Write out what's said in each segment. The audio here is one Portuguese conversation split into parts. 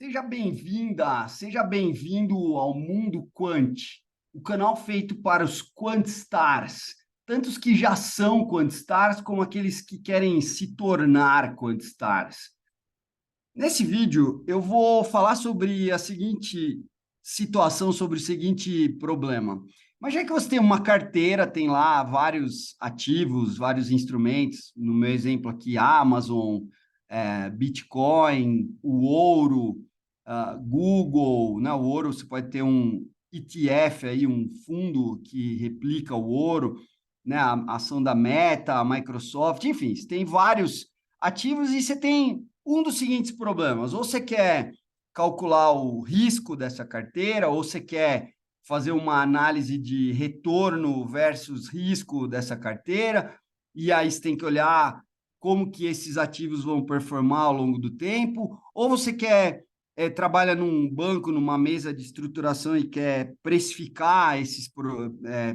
Seja bem-vinda, seja bem-vindo ao Mundo Quant, o canal feito para os Quantstars, tanto os que já são Quantstars como aqueles que querem se tornar Quantstars. Nesse vídeo, eu vou falar sobre a seguinte situação, sobre o seguinte problema. Mas já que você tem uma carteira, tem lá vários ativos, vários instrumentos, no meu exemplo aqui, Amazon, Bitcoin, o ouro, Google, né? O ouro você pode ter um ETF aí, um fundo que replica o ouro, né? A ação da Meta, a Microsoft, enfim, você tem vários ativos e você tem um dos seguintes problemas: ou você quer calcular o risco dessa carteira, ou você quer fazer uma análise de retorno versus risco dessa carteira, e aí você tem que olhar como que esses ativos vão performar ao longo do tempo, ou você quer trabalha num banco, numa mesa de estruturação e quer precificar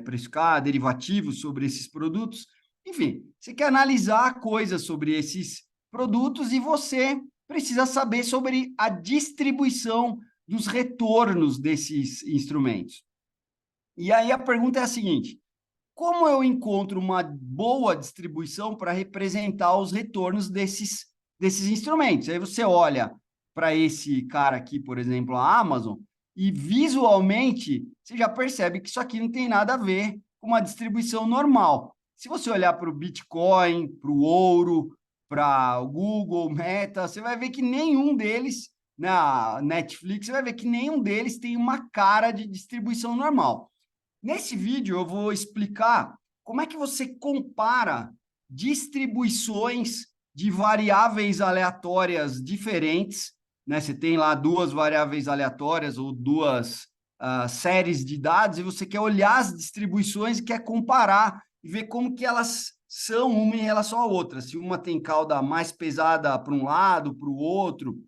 precificar derivativos sobre esses produtos. Enfim, você quer analisar coisas sobre esses produtos e você precisa saber sobre a distribuição dos retornos desses instrumentos. E aí a pergunta é a seguinte: como eu encontro uma boa distribuição para representar os retornos desses instrumentos? Aí você olha para esse cara aqui, por exemplo, a Amazon, e visualmente você já percebe que isso aqui não tem nada a ver com uma distribuição normal. Se você olhar para o Bitcoin, para o ouro, para o Google, Meta, você vai ver que nenhum deles, na Netflix, você vai ver que nenhum deles tem uma cara de distribuição normal. Nesse vídeo, eu vou explicar como é que você compara distribuições de variáveis aleatórias diferentes, né? Você tem lá duas variáveis aleatórias ou duas séries de dados e você quer olhar as distribuições e quer comparar e ver como que elas são uma em relação à outra. Se uma tem cauda mais pesada para um lado, para o outro.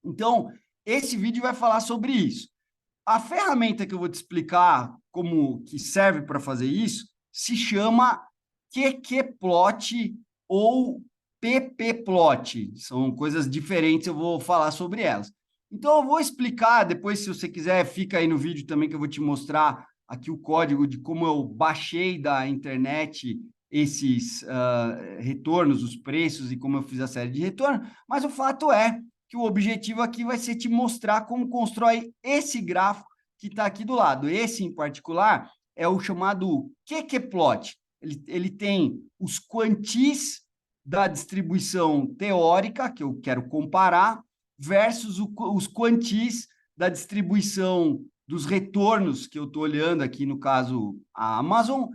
Então, esse vídeo vai falar sobre isso. A ferramenta que eu vou te explicar como que serve para fazer isso se chama QQplot ou PPplot. São coisas diferentes, eu vou falar sobre elas. Então, eu vou explicar, depois, se você quiser, fica aí no vídeo também que eu vou te mostrar aqui o código de como eu baixei da internet esses retornos, os preços e como eu fiz a série de retorno, mas o fato é que o objetivo aqui vai ser te mostrar como constrói esse gráfico que está aqui do lado. Esse, em particular, é o chamado QQplot. Ele tem os quantis da distribuição teórica, que eu quero comparar, versus os quantis da distribuição dos retornos, que eu estou olhando aqui, no caso, a Amazon.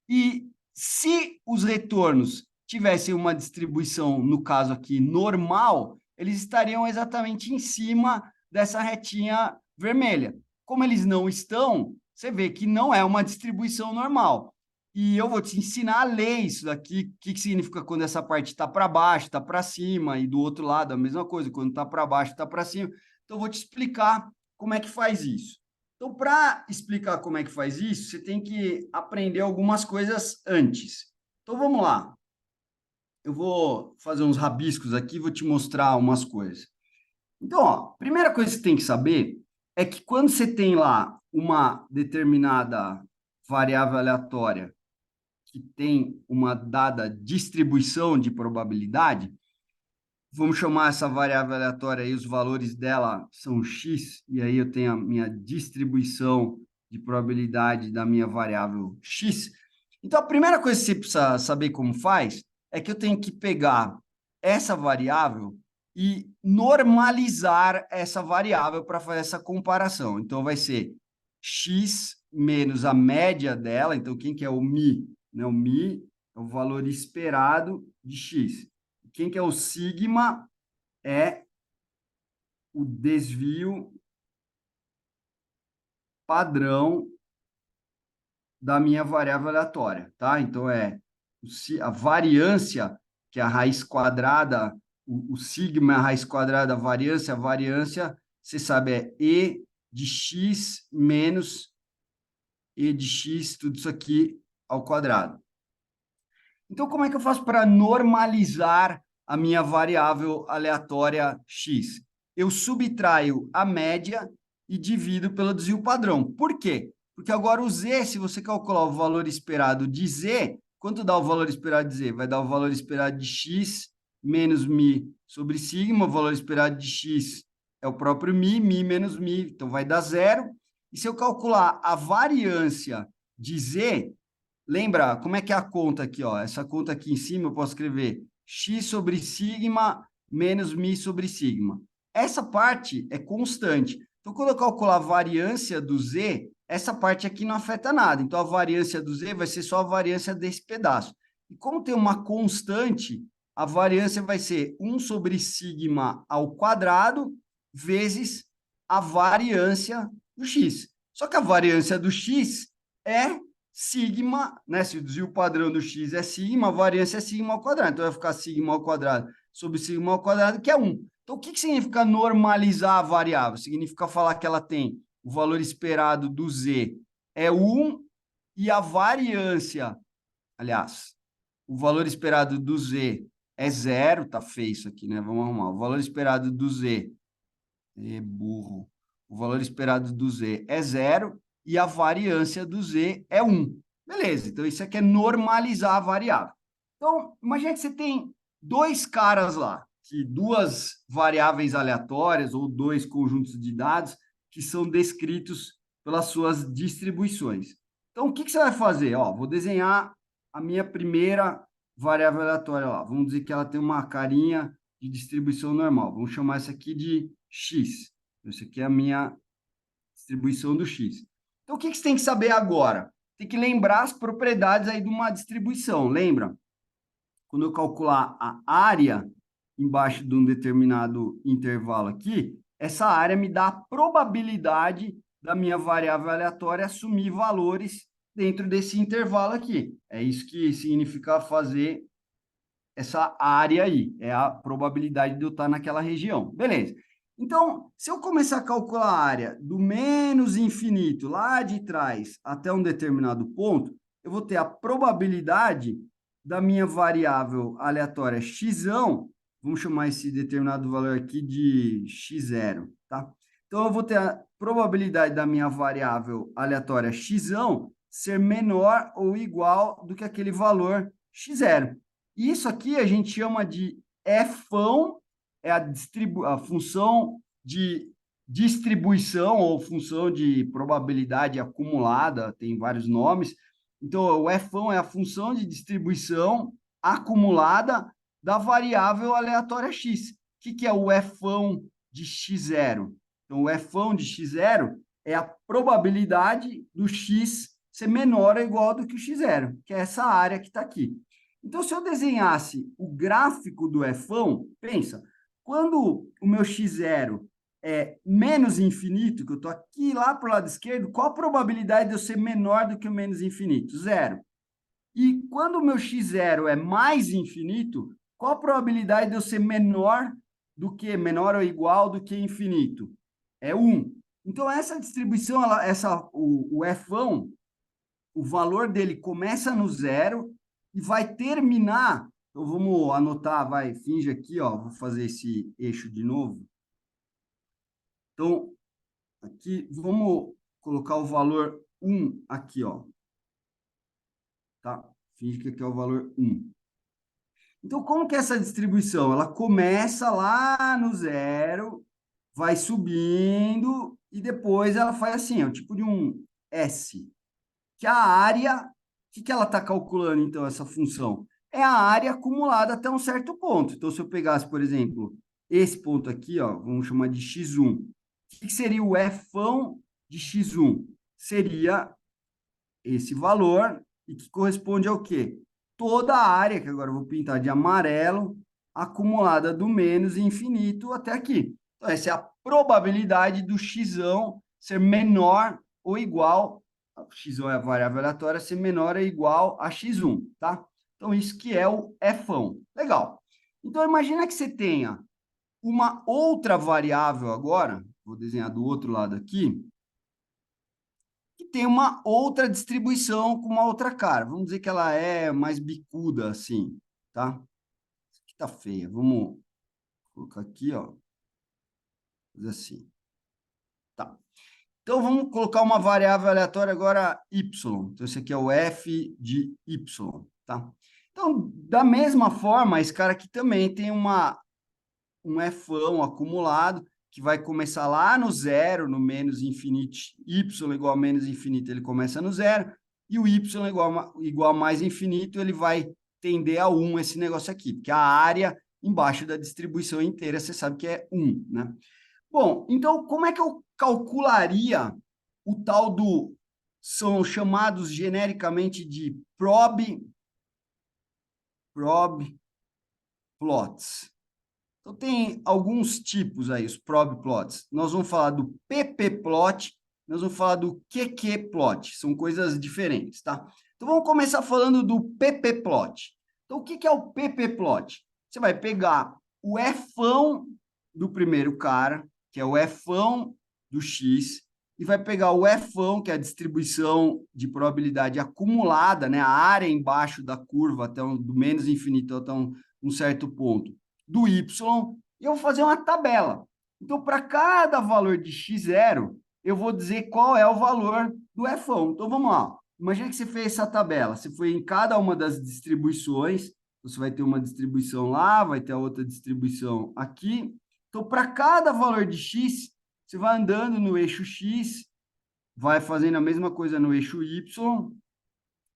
E se os retornos tivessem uma distribuição, no caso aqui, normal, eles estariam exatamente em cima dessa retinha vermelha. Como eles não estão, você vê que não é uma distribuição normal. E eu vou te ensinar a ler isso daqui, o que significa quando essa parte está para baixo, está para cima, e do outro lado a mesma coisa, quando está para baixo, está para cima. Então, eu vou te explicar como é que faz isso. Então, para explicar como é que faz isso, você tem que aprender algumas coisas antes. Então, vamos lá. Eu vou fazer uns rabiscos aqui e vou te mostrar umas coisas. Então, ó, a primeira coisa que você tem que saber é que quando você tem lá uma determinada variável aleatória que tem uma dada distribuição de probabilidade, vamos chamar essa variável aleatória aí, os valores dela são x, e aí eu tenho a minha distribuição de probabilidade da minha variável x. Então, a primeira coisa que você precisa saber como faz é que eu tenho que pegar essa variável e normalizar essa variável para fazer essa comparação. Então, vai ser x menos a média dela. Então, quem que é o mi? Né? O mi é o valor esperado de x. Quem que é o sigma? É o desvio padrão da minha variável aleatória, tá? Então, a variância, que é a raiz quadrada, o sigma é a raiz quadrada da variância, a variância, você sabe, é e de x menos e de x, tudo isso aqui ao quadrado. Então, como é que eu faço para normalizar a minha variável aleatória x? eu subtraio a média e divido pelo desvio padrão. Por quê? Porque agora o Z, se você calcular o valor esperado de Z, quanto dá o valor esperado de Z? Vai dar o valor esperado de X menos Mi sobre sigma, o valor esperado de X é o próprio Mi menos Mi, então vai dar zero. E se eu calcular a variância de Z, lembra como é que é a conta aqui, ó? Essa conta aqui em cima eu posso escrever X sobre sigma menos Mi sobre sigma. Essa parte é constante. Então, quando eu calcular a variância do Z, essa parte aqui não afeta nada. Então, a variância do Z vai ser só a variância desse pedaço. E como tem uma constante, a variância vai ser 1 sobre sigma ao quadrado vezes a variância do x. Só que a variância do x é sigma, né? Se o desvio padrão do x é sigma, a variância é sigma ao quadrado. Então, vai ficar sigma ao quadrado sobre sigma ao quadrado, que é 1. Então, o que significa normalizar a variável? Significa falar que ela tem o valor esperado do z é 1 e a variância, aliás, o valor esperado do z é 0, tá feio isso aqui, né? Vamos arrumar. O valor esperado do z burro. O valor esperado do Z é 0 e a variância do Z é 1. Beleza, então isso aqui é normalizar a variável. Então, imagina que você tem dois caras lá, que duas variáveis aleatórias ou dois conjuntos de dados que são descritos pelas suas distribuições. Então, o que você vai fazer? Ó, vou desenhar a minha primeira variável aleatória lá. Vamos dizer que ela tem uma carinha de distribuição normal. Vamos chamar essa aqui de X. Isso aqui é a minha distribuição do X. Então, o que você tem que saber agora? Tem que lembrar as propriedades aí de uma distribuição. Lembra? Quando eu calcular a área embaixo de um determinado intervalo aqui, essa área me dá a probabilidade da minha variável aleatória assumir valores dentro desse intervalo aqui. É isso que significa fazer essa área aí, é a probabilidade de eu estar naquela região. Beleza. Então, se eu começar a calcular a área do menos infinito, lá de trás, até um determinado ponto, eu vou ter a probabilidade da minha variável aleatória x, vamos chamar esse determinado valor aqui de x0, tá? Então, eu vou ter a probabilidade da minha variável aleatória x ser menor ou igual do que aquele valor x0. Isso aqui a gente chama de Fão, é a função de distribuição ou função de probabilidade acumulada, tem vários nomes. Então, o Fão é a função de distribuição acumulada da variável aleatória x. O que é o Fão de x0? Então, o Fão de x0 é a probabilidade do x ser menor ou igual do que o x0, que é essa área que está aqui. Então, se eu desenhasse o gráfico do Fão, pensa, quando o meu x0 é menos infinito, que eu estou aqui lá para o lado esquerdo, qual a probabilidade de eu ser menor do que o menos infinito? Zero. E quando o meu x0 é mais infinito, qual a probabilidade de eu ser menor do que, menor ou igual do que infinito? É 1. Então, essa distribuição, o Fão, o valor dele começa no zero e vai terminar. Então, vamos anotar, vai, finge aqui, ó, vou fazer esse eixo de novo. Então, aqui, vamos colocar o valor 1 aqui, ó. Tá? Finge que aqui é o valor 1. Então, como que é essa distribuição? Ela começa lá no zero, vai subindo e depois ela faz assim, é o tipo de um S. Que a área, o que ela está calculando, então, essa função? É a área acumulada até um certo ponto. Então, se eu pegasse, por exemplo, esse ponto aqui, ó, vamos chamar de x1. O que seria o Fão de x1? Seria esse valor, e que corresponde ao quê? Toda a área, que agora eu vou pintar de amarelo, acumulada do menos infinito até aqui. Então, essa é a probabilidade do x ser menor ou igual, x é a variável aleatória, ser menor ou igual a x1, tá? Então, isso que é o Fão. Legal. Então, imagina que você tenha uma outra variável agora, vou desenhar do outro lado aqui, que tem uma outra distribuição com uma outra cara. Vamos dizer que ela é mais bicuda, assim, tá? Isso aqui tá feia. Vamos colocar aqui, ó. Assim. Tá. Então, vamos colocar uma variável aleatória agora, y. Então, esse aqui é o f de y, tá? Então, da mesma forma, esse cara aqui também tem um fão acumulado, que vai começar lá no zero, no menos infinito, y igual a menos infinito, ele começa no zero, e o y igual a mais infinito, ele vai tender a 1, esse negócio aqui, porque a área embaixo da distribuição inteira, você sabe que é 1, né? Bom, então, como é que eu calcularia o tal do, são chamados genericamente de prob plots. Então, tem alguns tipos aí, os prob plots. Nós vamos falar do pp-plot, nós vamos falar do qq-plot, são coisas diferentes, tá? Então, vamos começar falando do pp-plot. Então, o que é o pp-plot? Você vai pegar o fão do primeiro cara, que é o fão do x, e vai pegar o fão, que é a distribuição de probabilidade acumulada, né? A área embaixo da curva, até do menos infinito até um certo ponto, do y, e eu vou fazer uma tabela. Então, para cada valor de x0, eu vou dizer qual é o valor do fão. Então, vamos lá. Imagina que você fez essa tabela. Você foi em cada uma das distribuições. Você vai ter uma distribuição lá, vai ter a outra distribuição aqui. Então, para cada valor de x, você vai andando no eixo x, vai fazendo a mesma coisa no eixo y.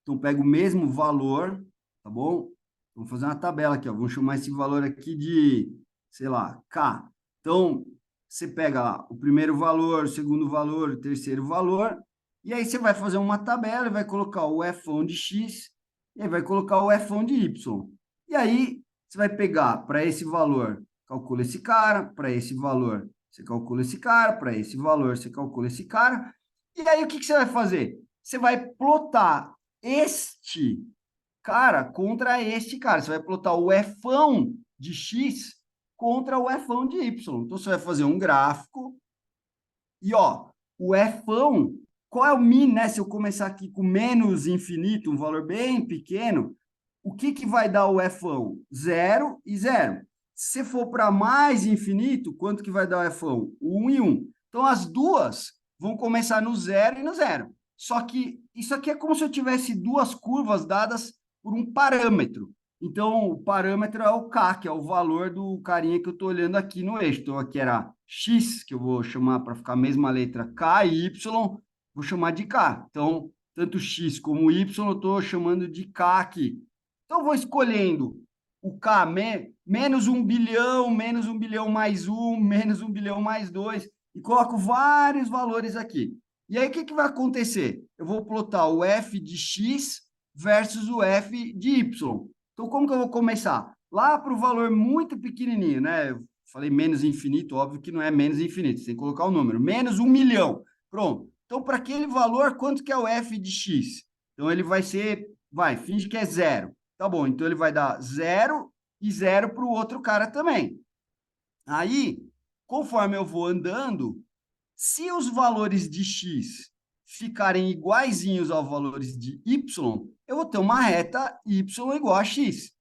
Então, pega o mesmo valor, tá bom? Vamos fazer uma tabela aqui, ó. Vamos chamar esse valor aqui de, sei lá, K. Então, você pega lá o primeiro valor, o segundo valor, o terceiro valor, e aí você vai fazer uma tabela e vai colocar o fão de x, e aí vai colocar o fão de y. E aí, você vai pegar para esse valor, calcula esse cara, para esse valor, você calcula esse cara, para esse valor, você calcula esse cara, e aí o que você vai fazer? Você vai plotar este cara contra este cara. Você vai plotar o fão de x contra o fão de y. Então, você vai fazer um gráfico e, ó, o fão, qual é o min, né? Se eu começar aqui com menos infinito, um valor bem pequeno, o que vai dar o fão? 0 e 0. Se for para mais infinito, quanto que vai dar o fão? 1 e 1. Então, as duas vão começar no 0 e no 0. Só que isso aqui é como se eu tivesse duas curvas dadas por um parâmetro. Então, o parâmetro é o K, que é o valor do carinha que eu estou olhando aqui no eixo. Então, aqui era X, que eu vou chamar para ficar a mesma letra K e Y, vou chamar de K. Então, tanto X como Y eu estou chamando de K aqui. Então, eu vou escolhendo o K menos 1 bilhão, menos 1 bilhão mais 1, menos 1 bilhão mais 2, e coloco vários valores aqui. E aí, o que vai acontecer? Eu vou plotar o f de x versus o f de y. Então, como que eu vou começar? Lá para o valor muito pequenininho, né? Eu falei menos infinito, óbvio que não é menos infinito, você tem que colocar o número. Menos 1 milhão. Pronto. Então, para aquele valor, quanto que é o f de x? Então, ele vai ser, finge que é zero. Tá bom, então ele vai dar 0 e 0 para o outro cara também. Aí, conforme eu vou andando, se os valores de x ficarem iguaizinhos aos valores de y, eu vou ter uma reta y igual a x.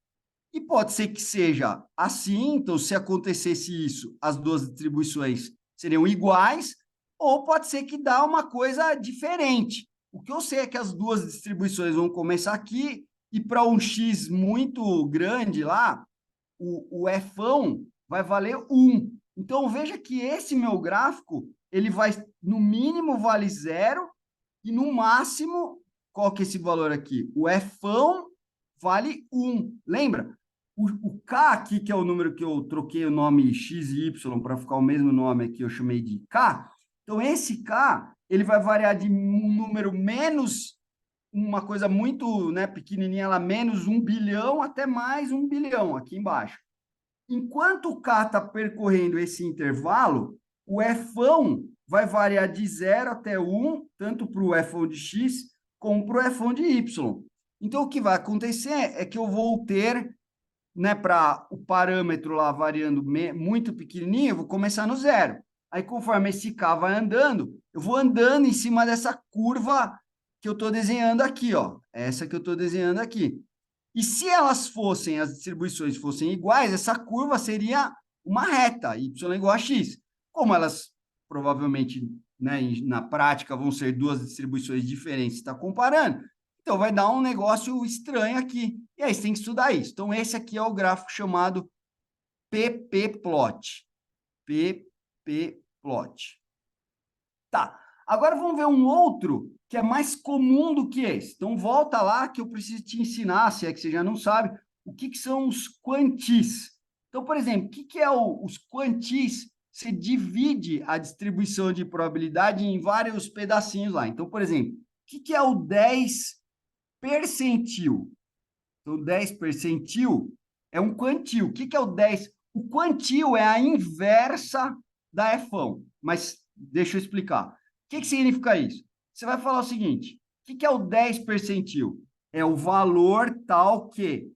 E pode ser que seja assim, então se acontecesse isso, as duas distribuições seriam iguais, ou pode ser que dá uma coisa diferente. O que eu sei é que as duas distribuições vão começar aqui, e para um x muito grande lá, o fão vai valer 1. Então, veja que esse meu gráfico, ele vai, no mínimo, vale 0, e no máximo, qual que é esse valor aqui? O fão vale 1. Lembra? O K aqui, que é o número que eu troquei o nome X e Y para ficar o mesmo nome aqui, eu chamei de K. Então, esse K, ele vai variar de um número menos uma coisa muito, né, pequenininha, ela menos 1 bilhão até mais 1 bilhão aqui embaixo. Enquanto o K está percorrendo esse intervalo, o fão vai variar de 0 até 1, tanto para o fão de x como para o fão de y. Então, o que vai acontecer é que eu vou ter, né, para o parâmetro lá variando muito pequenininho, eu vou começar no 0. Aí, conforme esse K vai andando, eu vou andando em cima dessa curva que eu estou desenhando aqui, ó. Essa que eu estou desenhando aqui. E se elas fossem, as distribuições fossem iguais, essa curva seria uma reta, y igual a x. Como elas provavelmente, né, na prática vão ser duas distribuições diferentes, está comparando, então vai dar um negócio estranho aqui. E aí você tem que estudar isso. Então, esse aqui é o gráfico chamado pp-plot. pp-plot. Tá. Agora vamos ver um outro que é mais comum do que esse. Então, volta lá que eu preciso te ensinar, se é que você já não sabe, o que são os quantis. Então, por exemplo, o que é os quantis? Você divide a distribuição de probabilidade em vários pedacinhos lá. Então, por exemplo, o que é o 10 percentil? Então, 10 percentil é um quantil. O que é o 10? O quantil é a inversa da Fão. Mas deixa eu explicar. O que significa isso? Você vai falar o seguinte: o que é o 10 percentil? É o valor tal que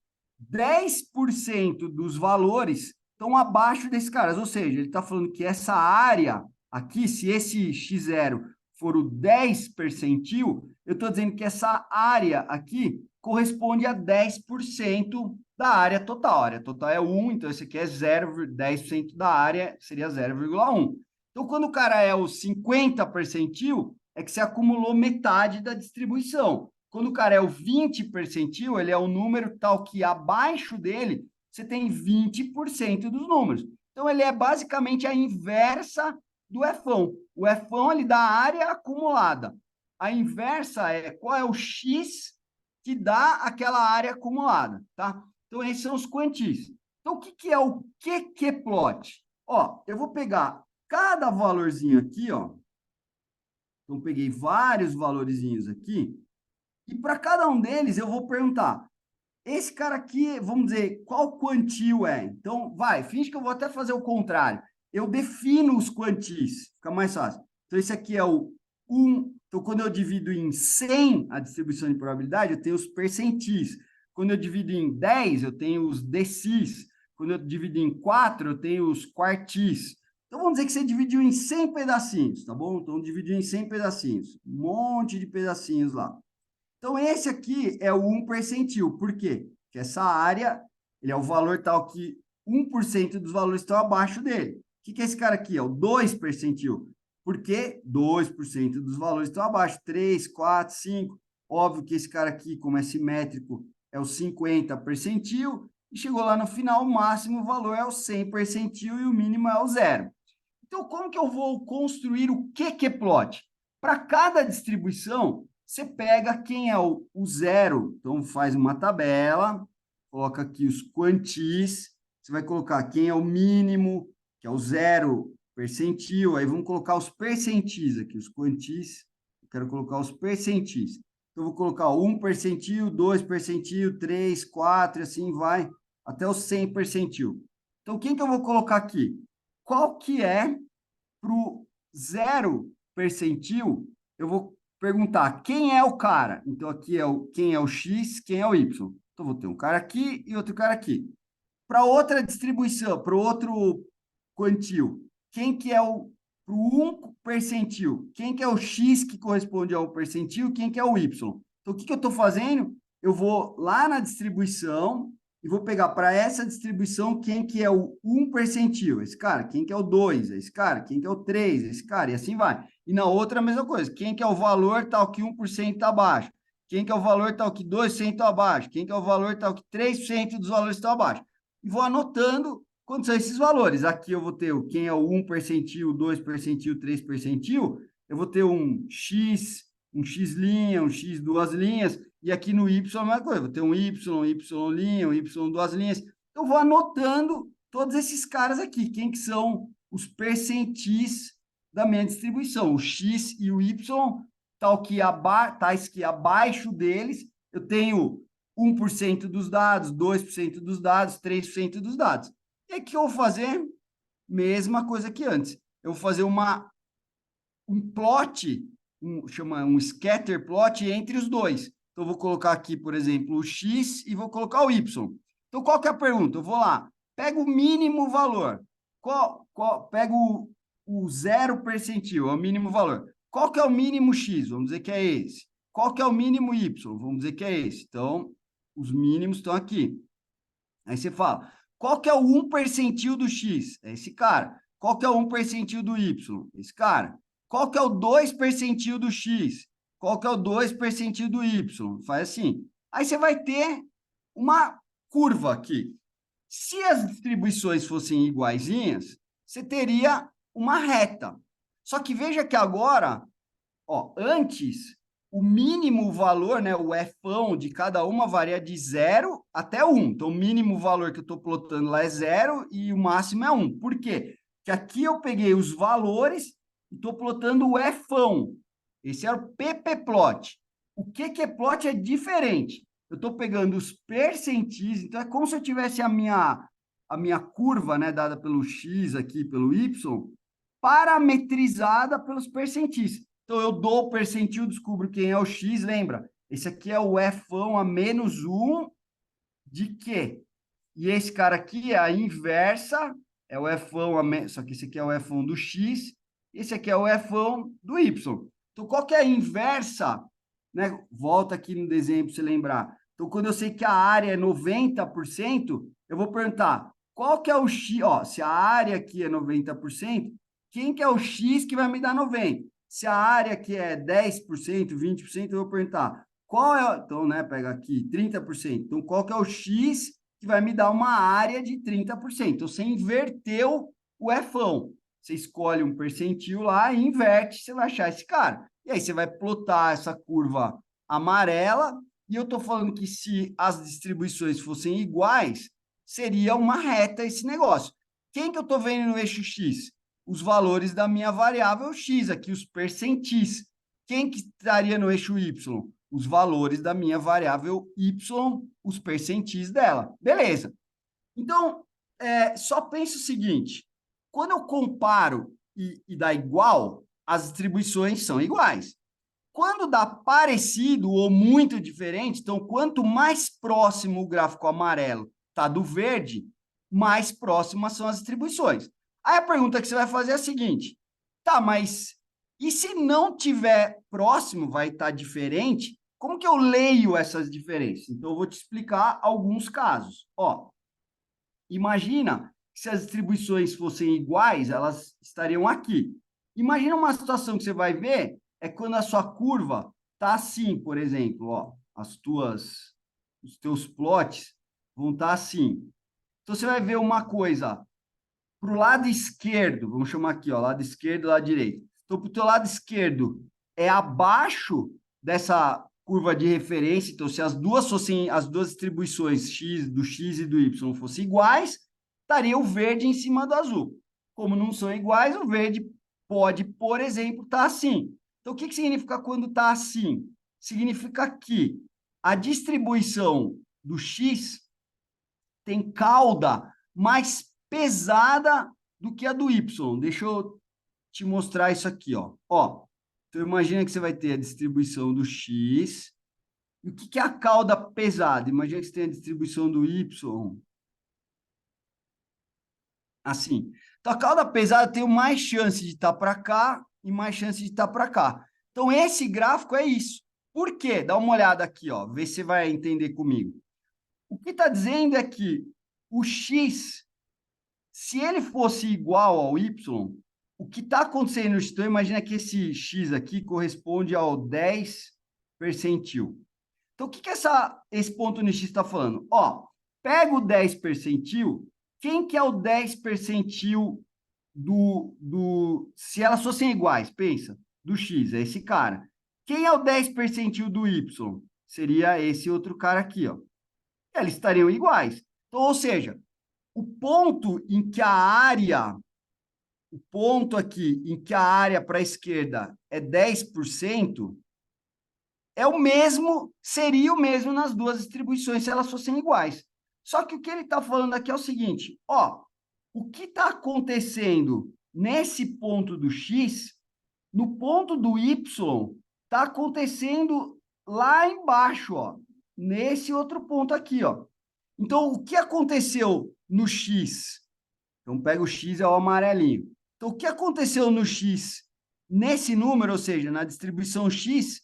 10% dos valores estão abaixo desses caras. Ou seja, ele está falando que essa área aqui, se esse x0 for o 10 percentil, eu estou dizendo que essa área aqui corresponde a 10% da área total. A área total é 1, então esse aqui é 0,10% da área, seria 0,1. Então, quando o cara é o 50 percentil, é que você acumulou metade da distribuição. Quando o cara é o 20 percentil, ele é o número tal que abaixo dele você tem 20% dos números. Então, ele é basicamente a inversa do Fão. O Fão ele dá a área acumulada. A inversa é qual é o X que dá aquela área acumulada, tá? Então, esses são os quantis. Então, o que é o QQ-plot? Ó, eu vou pegar cada valorzinho aqui, ó. Então, peguei vários valorzinhos aqui. E para cada um deles, eu vou perguntar, esse cara aqui, vamos dizer, qual quantio é? Então, vai, finge que eu vou até fazer o contrário. Eu defino os quantis, fica mais fácil. Então, esse aqui é o 1. Então, quando eu divido em 100 a distribuição de probabilidade, eu tenho os percentis. Quando eu divido em 10, eu tenho os decis. Quando eu divido em 4, eu tenho os quartis. Então, vamos dizer que você dividiu em 100 pedacinhos, tá bom? Então, dividiu em 100 pedacinhos. Um monte de pedacinhos lá. Então, esse aqui é o 1 percentil. Por quê? Porque essa área, ele é o valor tal que 1% dos valores estão abaixo dele. O que é esse cara aqui? É o 2 percentil. Por quê? 2% dos valores estão abaixo. 3, 4, 5. Óbvio que esse cara aqui, como é simétrico, é o 50 percentil. E chegou lá no final, o máximo valor é o 100 percentil e o mínimo é o 0. Então, como que eu vou construir o QQ-plot? Para cada distribuição, você pega quem é o zero, então faz uma tabela, coloca aqui os quantis, você vai colocar quem é o mínimo, que é o 0 percentil, aí vamos colocar os percentis aqui, os quantis, eu quero colocar os percentis. Então, eu vou colocar 1 percentil, 2 percentil, 3, 4, e assim vai, até o 100 percentil. Então, quem que eu vou colocar aqui? Qual que é para o 0 percentil? Eu vou perguntar quem é o cara. Então, aqui é quem é o X, quem é o Y. Então, vou ter um cara aqui e outro cara aqui. Para outra distribuição, para o outro quantil, quem que é o para o 1 percentil? Quem que é o X que corresponde ao percentil? Quem que é o Y? Então, o que eu estou fazendo? Eu vou lá na distribuição e vou pegar para essa distribuição quem que é o 1 percentil, esse cara, quem que é o 2, esse cara, quem que é o 3, esse cara, e assim vai. E na outra a mesma coisa, quem que é o valor tal que 1% está abaixo, quem que é o valor tal que 2% está abaixo, quem que é o valor tal que 3% dos valores estão abaixo. E vou anotando quantos são esses valores. Aqui eu vou ter quem é o 1 percentil, 2 percentil, 3 percentil, eu vou ter um X um X duas linhas, e aqui no Y é a mesma coisa, vou ter um Y linha, um Y duas linhas. Eu vou anotando todos esses caras aqui, quem que são os percentis da minha distribuição, o X e o Y, tais que abaixo deles eu tenho 1% dos dados, 2% dos dados, 3% dos dados. E aqui eu vou fazer mesma coisa que antes. Eu vou fazer um plot, chama um scatter plot entre os dois. Então, eu vou colocar aqui, por exemplo, o X e vou colocar o Y. Então, qual que é a pergunta? Eu vou lá, pego o mínimo valor. Pego o 0 percentil, é o mínimo valor. Qual que é o mínimo X? Vamos dizer que é esse. Qual que é o mínimo Y? Vamos dizer que é esse. Então, os mínimos estão aqui. Aí você fala, qual que é o 1 percentil do X? É esse cara. Qual que é o 1 percentil do Y? Esse cara. Qual que é o 2 percentil do X? Qual que é o 2 percentil do Y? Faz assim. Aí você vai ter uma curva aqui. Se as distribuições fossem iguaizinhas, você teria uma reta. Só que veja que agora, ó, antes, o mínimo valor, né, o Fão de cada uma varia de 0 até 1. Então, o mínimo valor que eu estou plotando lá é 0 e o máximo é 1. Por quê? Porque aqui eu peguei os valores e estou plotando o Fão. Esse é o ppplot. O qplot é diferente. Eu estou pegando os percentis, então é como se eu tivesse a minha curva, né, dada pelo x aqui, pelo y, parametrizada pelos percentis. Então, eu dou o percentil, descubro quem é o x, lembra? Esse aqui é o Fão a menos 1 de quê? E esse cara aqui é a inversa, é o Fão a menos, só que esse aqui é o Fão do x, esse aqui é o Fão do y. Então, qual que é a inversa? Né? Volta aqui no desenho para você lembrar. Então, quando eu sei que a área é 90%, eu vou perguntar, qual que é o x? Ó, se a área aqui é 90%, quem que é o x que vai me dar 90%? Se a área aqui é 10%, 20%, eu vou perguntar, qual é... Então, né, pega aqui, 30%. Então, qual que é o x que vai me dar uma área de 30%? Então, você inverteu o Fão. Você escolhe um percentil lá e inverte, você vai achar esse cara. E aí você vai plotar essa curva amarela, e eu estou falando que se as distribuições fossem iguais, seria uma reta esse negócio. Quem que eu estou vendo no eixo X? Os valores da minha variável X, aqui os percentis. Quem que estaria no eixo Y? Os valores da minha variável Y, os percentis dela. Beleza. Então, só pensa o seguinte, quando eu comparo e dá igual, as distribuições são iguais. Quando dá parecido ou muito diferente, então, quanto mais próximo o gráfico amarelo está do verde, mais próximas são as distribuições. Aí a pergunta que você vai fazer é a seguinte, tá, mas e se não tiver próximo, vai estar diferente? Como que eu leio essas diferenças? Então, eu vou te explicar alguns casos. Ó, imagina que se as distribuições fossem iguais, elas estariam aqui. Imagina uma situação que você vai ver, é quando a sua curva está assim, por exemplo, ó, os teus plots vão estar assim. Então, você vai ver uma coisa para o lado esquerdo, vamos chamar aqui, ó, lado esquerdo e lado direito. Então, para o teu lado esquerdo é abaixo dessa curva de referência. Então, se as duas fossem, as duas distribuições do x e do y fossem iguais, estaria o verde em cima do azul. Como não são iguais, o verde pode, por exemplo, estar assim. Então, o que significa quando está assim? Significa que a distribuição do x tem cauda mais pesada do que a do y. Deixa eu te mostrar isso aqui, ó. Ó, então imagina que você vai ter a distribuição do x. E o que é a cauda pesada? Imagina que você tem a distribuição do y assim. Então a cauda pesada tem mais chance de estar para cá e mais chance de estar para cá. Então esse gráfico é isso. Por quê? Dá uma olhada aqui, ó. Vê se você vai entender comigo. O que está dizendo é que o x, se ele fosse igual ao y, o que está acontecendo? Então, imagina que esse x aqui corresponde ao 10 percentil. Então, o que esse ponto no x está falando? Ó, pega o 10 percentil, quem que é o 10 percentil se elas fossem iguais, pensa, do x, é esse cara. Quem é o 10 percentil do y? Seria esse outro cara aqui, ó. Eles estariam iguais. Então, ou seja, o ponto em que a área, o ponto aqui em que a área para a esquerda é 10%, é o mesmo, seria o mesmo nas duas distribuições se elas fossem iguais. Só que o que ele está falando aqui é o seguinte, ó, o que está acontecendo nesse ponto do x, no ponto do y, está acontecendo lá embaixo, ó, nesse outro ponto aqui, ó. Então, o que aconteceu no x? Então, pega o x, é o amarelinho. Então, o que aconteceu no x nesse número, ou seja, na distribuição x,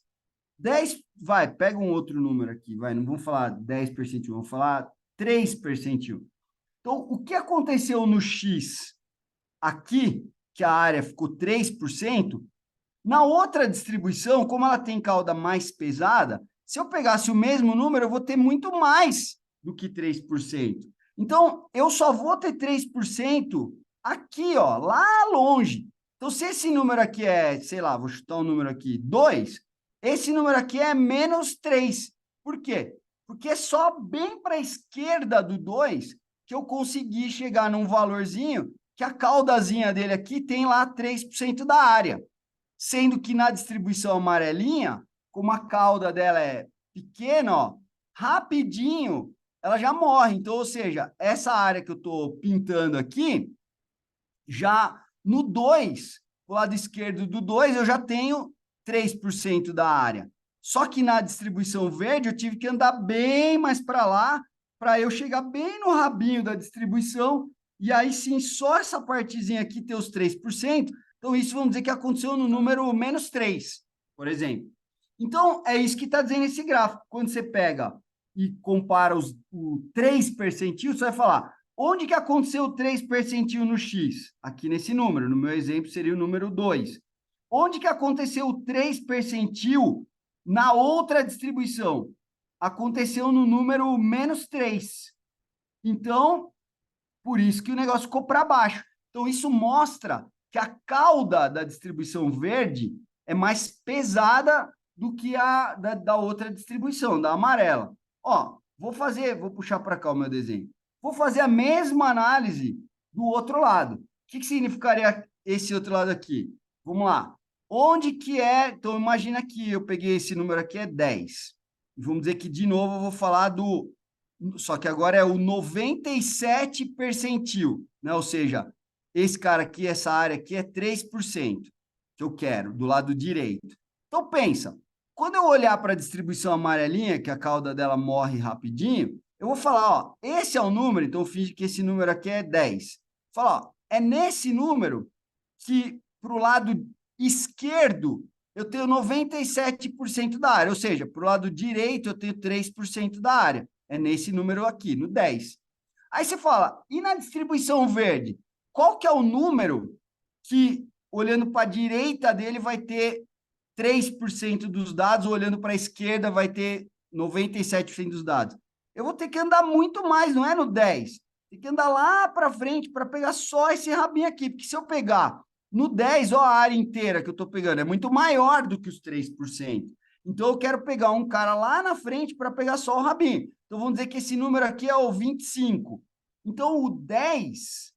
10, vai, pega um outro número aqui, vai, não vamos falar 10 percentil, vamos falar 3 percentil. Então, o que aconteceu no x aqui, que a área ficou 3%, na outra distribuição, como ela tem cauda mais pesada, se eu pegasse o mesmo número, eu vou ter muito mais do que 3%. Então, eu só vou ter 3% aqui, ó, lá longe. Então, se esse número aqui é, sei lá, vou chutar um número aqui, 2, esse número aqui é menos 3. Por quê? Porque é só bem para a esquerda do 2 que eu consegui chegar num valorzinho que a caudazinha dele aqui tem lá 3% da área. Sendo que na distribuição amarelinha, como a cauda dela é pequena, ó, rapidinho ela já morre. Então, ou seja, essa área que eu estou pintando aqui, já no 2, do lado esquerdo do 2, eu já tenho 3% da área. Só que na distribuição verde, eu tive que andar bem mais para lá, para eu chegar bem no rabinho da distribuição, e aí sim, só essa partezinha aqui ter os 3%. Então, isso vamos dizer que aconteceu no número menos 3, por exemplo. Então, é isso que está dizendo esse gráfico. Quando você pega e compara o 3 percentil, você vai falar, onde que aconteceu 3 percentil no X? Aqui nesse número, no meu exemplo seria o número 2. Onde que aconteceu o 3 percentil na outra distribuição? Aconteceu no número menos 3. Então, por isso que o negócio ficou para baixo. Então, isso mostra que a cauda da distribuição verde é mais pesada do que a da outra distribuição, da amarela. Ó, vou puxar para cá o meu desenho. Vou fazer a mesma análise do outro lado. O que significaria esse outro lado aqui? Vamos lá. Onde que é? Então, imagina que eu peguei esse número aqui, é 10. Vamos dizer que, de novo, eu vou falar do só que agora é o 97 percentil, né? Ou seja, esse cara aqui, essa área aqui é 3% que eu quero, do lado direito. Então, pensa, quando eu olhar para a distribuição amarelinha, que a cauda dela morre rapidinho, eu vou falar, ó, esse é o número, então finge que esse número aqui é 10. Fala, ó, é nesse número que, para o lado esquerdo, eu tenho 97% da área, ou seja, para o lado direito, eu tenho 3% da área. É nesse número aqui, no 10. Aí você fala, e na distribuição verde? Qual que é o número que, olhando para a direita dele, vai ter 3% dos dados, olhando para a esquerda, vai ter 97% dos dados? Eu vou ter que andar muito mais, não é no 10. Tem que andar lá para frente para pegar só esse rabinho aqui, porque se eu pegar no 10, ó, a área inteira que eu estou pegando é muito maior do que os 3%. Então, eu quero pegar um cara lá na frente para pegar só o rabinho. Então, vamos dizer que esse número aqui é o 25. Então, o 10,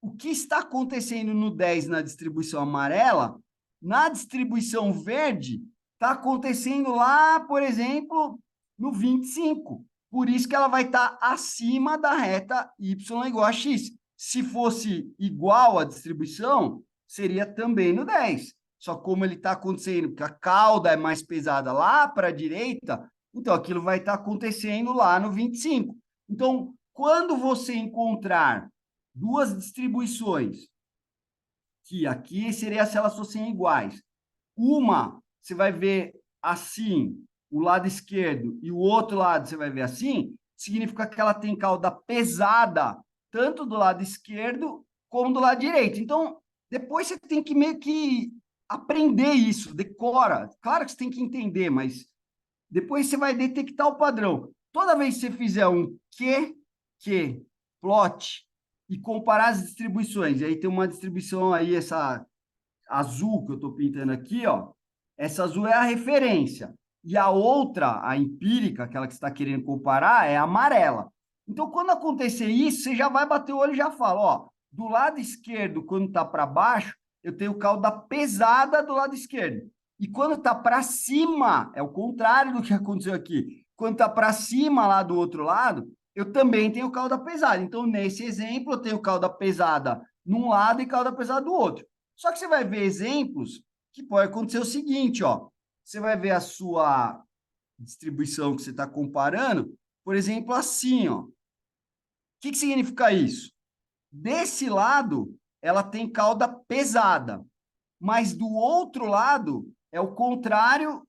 o que está acontecendo no 10 na distribuição amarela, na distribuição verde, está acontecendo lá, por exemplo, no 25. Por isso que ela vai estar acima da reta y igual a x. Se fosse igual à distribuição, seria também no 10. Só como ele está acontecendo, porque a cauda é mais pesada lá para a direita, então aquilo vai estar acontecendo lá no 25. Então, quando você encontrar duas distribuições, que aqui seria se elas fossem iguais, uma você vai ver assim, o lado esquerdo, e o outro lado você vai ver assim, significa que ela tem cauda pesada, tanto do lado esquerdo como do lado direito. Então, depois você tem que meio que aprender isso, decora. Claro que você tem que entender, mas depois você vai detectar o padrão. Toda vez que você fizer um plot e comparar as distribuições, e aí tem uma distribuição aí, essa azul que eu estou pintando aqui, ó, essa azul é a referência. E a outra, a empírica, aquela que você está querendo comparar, é a amarela. Então, quando acontecer isso, você já vai bater o olho e já fala, ó, do lado esquerdo, quando está para baixo, eu tenho cauda pesada do lado esquerdo. E quando está para cima, é o contrário do que aconteceu aqui. Quando está para cima lá do outro lado, eu também tenho cauda pesada. Então, nesse exemplo, eu tenho cauda pesada num lado e cauda pesada do outro. Só que você vai ver exemplos que pode acontecer o seguinte, ó. Você vai ver a sua distribuição que você está comparando, por exemplo, assim, ó. O que significa isso? Desse lado, ela tem cauda pesada, mas do outro lado é o contrário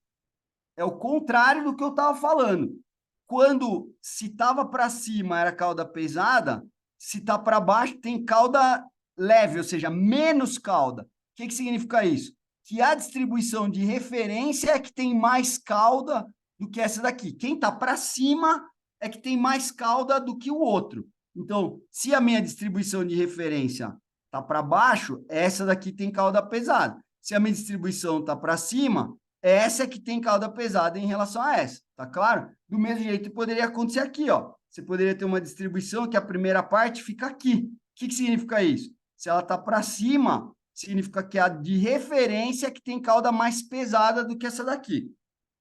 do que eu estava falando. Quando se estava para cima era cauda pesada, se está para baixo tem cauda leve, ou seja, menos cauda. O que significa isso? Que a distribuição de referência é que tem mais cauda do que essa daqui. Quem está para cima é que tem mais cauda do que o outro. Então, se a minha distribuição de referência está para baixo, essa daqui tem cauda pesada. Se a minha distribuição está para cima, essa é que tem cauda pesada em relação a essa, tá claro? Do mesmo jeito poderia acontecer aqui, ó. Você poderia ter uma distribuição que a primeira parte fica aqui. O que significa isso? Se ela está para cima, significa que a de referência é que tem cauda mais pesada do que essa daqui.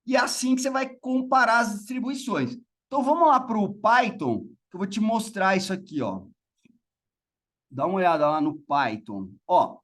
E é assim que você vai comparar as distribuições. Então, vamos lá para o Python, que eu vou te mostrar isso aqui, ó. Dá uma olhada lá no Python. Ó,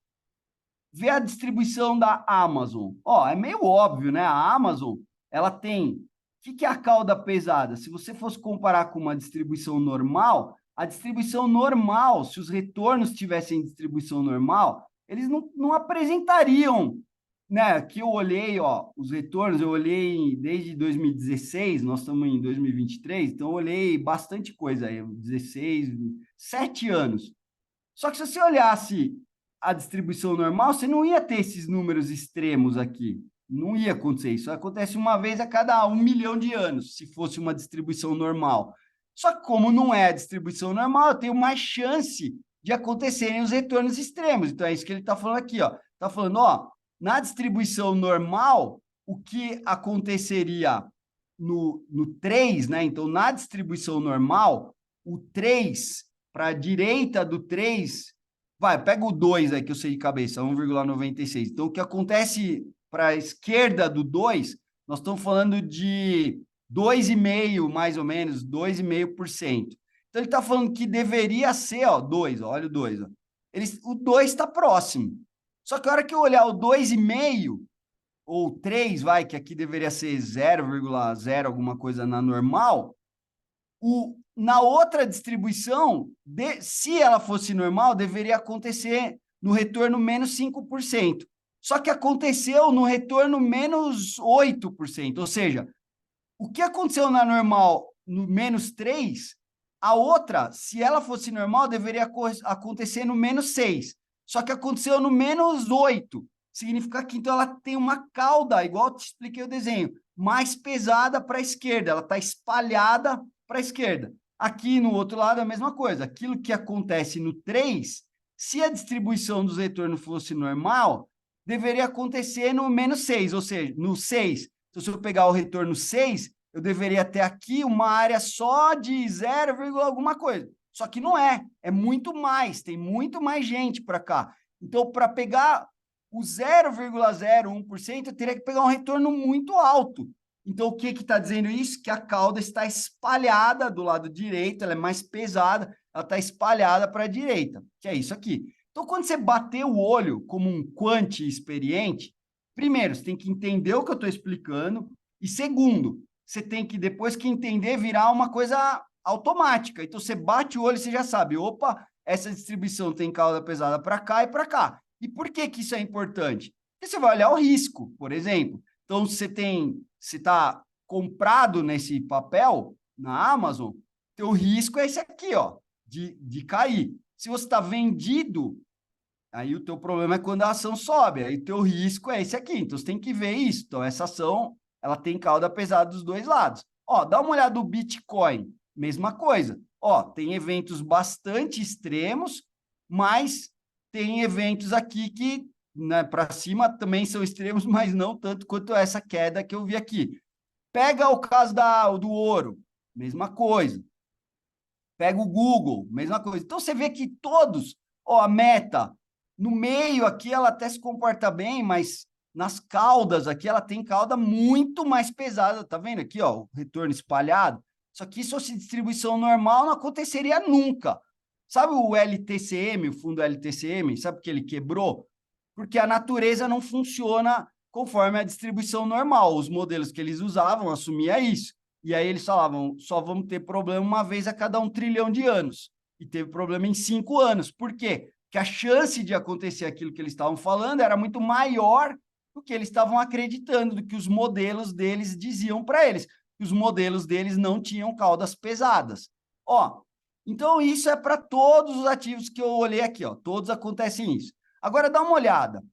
vê a distribuição da Amazon. Ó, é meio óbvio, né? A Amazon, ela tem... O que é a cauda pesada? Se você fosse comparar com uma distribuição normal, a distribuição normal, se os retornos tivessem distribuição normal, eles não apresentariam, né? Aqui eu olhei, ó, os retornos, eu olhei desde 2016, nós estamos em 2023, então eu olhei bastante coisa aí, 16, 7 anos. Só que se você olhasse a distribuição normal, você não ia ter esses números extremos aqui. Não ia acontecer. Isso acontece uma vez a cada 1 milhão de anos, se fosse uma distribuição normal. Só que como não é a distribuição normal, eu tenho mais chance de acontecerem os retornos extremos. Então, é isso que ele está falando aqui, ó. Está falando, ó, na distribuição normal, o que aconteceria no 3, né? Então, na distribuição normal, o 3 para a direita do 3, vai, pega o 2 aí que eu sei de cabeça, 1,96. Então, o que acontece para a esquerda do 2, nós estamos falando de 2,5, mais ou menos, 2,5%. Então, ele está falando que deveria ser, ó, 2, ó, olha o 2. Ó. O 2 está próximo. Só que a hora que eu olhar o 2,5, ou 3, vai, que aqui deveria ser 0,0 alguma coisa na normal, na outra distribuição, se ela fosse normal, deveria acontecer no retorno menos 5%. Só que aconteceu no retorno menos 8%. Ou seja, o que aconteceu na normal no menos 3, a outra, se ela fosse normal, deveria acontecer no menos 6. Só que aconteceu no menos 8. Significa que então ela tem uma cauda, igual eu te expliquei o desenho, mais pesada para a esquerda. Ela está espalhada para a esquerda. Aqui no outro lado é a mesma coisa. Aquilo que acontece no 3, se a distribuição dos retornos fosse normal, deveria acontecer no menos 6, ou seja, no 6. Então, se eu pegar o retorno 6, eu deveria ter aqui uma área só de 0, alguma coisa. Só que não é, é muito mais, tem muito mais gente para cá. Então, para pegar o 0,01%, eu teria que pegar um retorno muito alto. Então, o que está dizendo isso? Que a cauda está espalhada do lado direito, ela é mais pesada, ela está espalhada para a direita, que é isso aqui. Então, quando você bater o olho como um quant experiente, primeiro, você tem que entender o que eu estou explicando, e segundo, você tem que, depois que entender, virar uma coisa automática. Então, você bate o olho e você já sabe, opa, essa distribuição tem cauda pesada para cá e para cá. E por que isso é importante? Porque você vai olhar o risco, por exemplo. Então, se está comprado nesse papel na Amazon, teu risco é esse aqui, ó, de cair. Se você está vendido, aí o teu problema é quando a ação sobe, aí o teu risco é esse aqui. Então, você tem que ver isso. Então, essa ação, ela tem cauda pesada dos dois lados. Ó, dá uma olhada no Bitcoin, mesma coisa. Ó, tem eventos bastante extremos, mas tem eventos aqui que, né, para cima também são extremos, mas não tanto quanto essa queda que eu vi aqui. Pega o caso do ouro, mesma coisa. Pega o Google, mesma coisa. Então, você vê que todos, ó, a Meta, no meio aqui ela até se comporta bem, mas nas caudas aqui ela tem cauda muito mais pesada, tá vendo aqui, ó, o retorno espalhado? Só que isso, se distribuição normal, não aconteceria nunca. Sabe o LTCM, o fundo LTCM, sabe por que ele quebrou? Porque a natureza não funciona conforme a distribuição normal. Os modelos que eles usavam assumia isso. E aí eles falavam, só vamos ter problema uma vez a cada 1 trilhão de anos. E teve problema em 5 anos. Por quê? Porque a chance de acontecer aquilo que eles estavam falando era muito maior do que eles estavam acreditando, do que os modelos deles diziam para eles. Que os modelos deles não tinham caudas pesadas. Ó, Então, isso é para todos os ativos que eu olhei aqui, ó. Todos acontecem isso. Agora, dá uma olhada.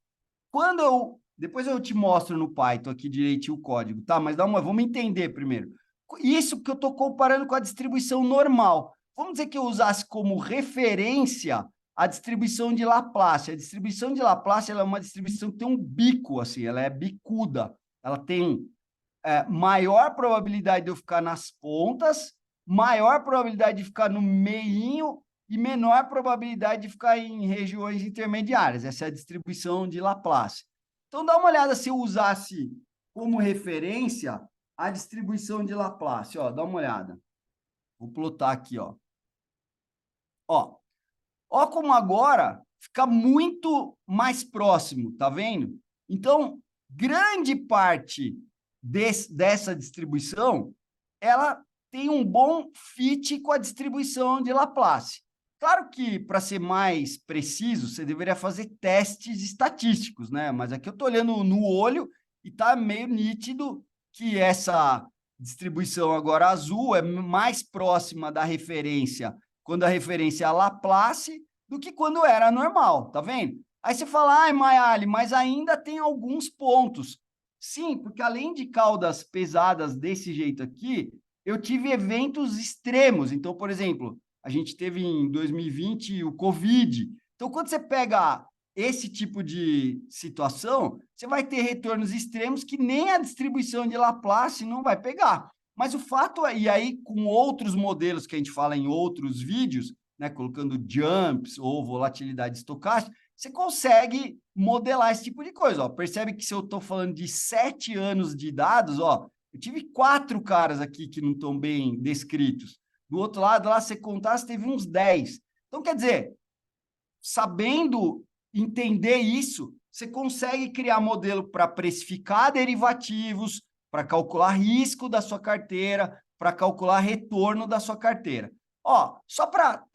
Depois eu te mostro no Python aqui direitinho o código, tá? Mas vamos entender primeiro. Isso que eu estou comparando com a distribuição normal. Vamos dizer que eu usasse como referência a distribuição de Laplace. A distribuição de Laplace ela é uma distribuição que tem um bico, assim, ela é bicuda. Ela tem maior probabilidade de eu ficar nas pontas, maior probabilidade de ficar no meinho e menor probabilidade de ficar em regiões intermediárias. Essa é a distribuição de Laplace. Então, dá uma olhada se eu usasse como referência a distribuição de Laplace. Ó, dá uma olhada. Vou plotar aqui, ó. Ó como agora fica muito mais próximo, tá vendo? Então, grande parte dessa distribuição, ela tem um bom fit com a distribuição de Laplace. Claro que, para ser mais preciso, você deveria fazer testes estatísticos, né? Mas aqui eu estou olhando no olho e está meio nítido que essa distribuição agora azul é mais próxima da referência, quando a referência é a Laplace, do que quando era normal, tá vendo? Aí você fala, ai, Mayali, mas ainda tem alguns pontos. Sim, porque além de caudas pesadas desse jeito aqui, eu tive eventos extremos. Então, por exemplo, a gente teve em 2020 o Covid. Então, quando você pega esse tipo de situação, você vai ter retornos extremos que nem a distribuição de Laplace não vai pegar. Mas o fato é, e aí com outros modelos que a gente fala em outros vídeos, né, colocando jumps ou volatilidade estocástica, você consegue modelar esse tipo de coisa. Ó. Percebe que se eu estou falando de 7 anos de dados, ó, eu tive 4 caras aqui que não estão bem descritos. Do outro lado, lá, você contar, você teve uns 10. Então, quer dizer, sabendo entender isso, você consegue criar modelo para precificar derivativos, para calcular risco da sua carteira, para calcular retorno da sua carteira. Ó, só para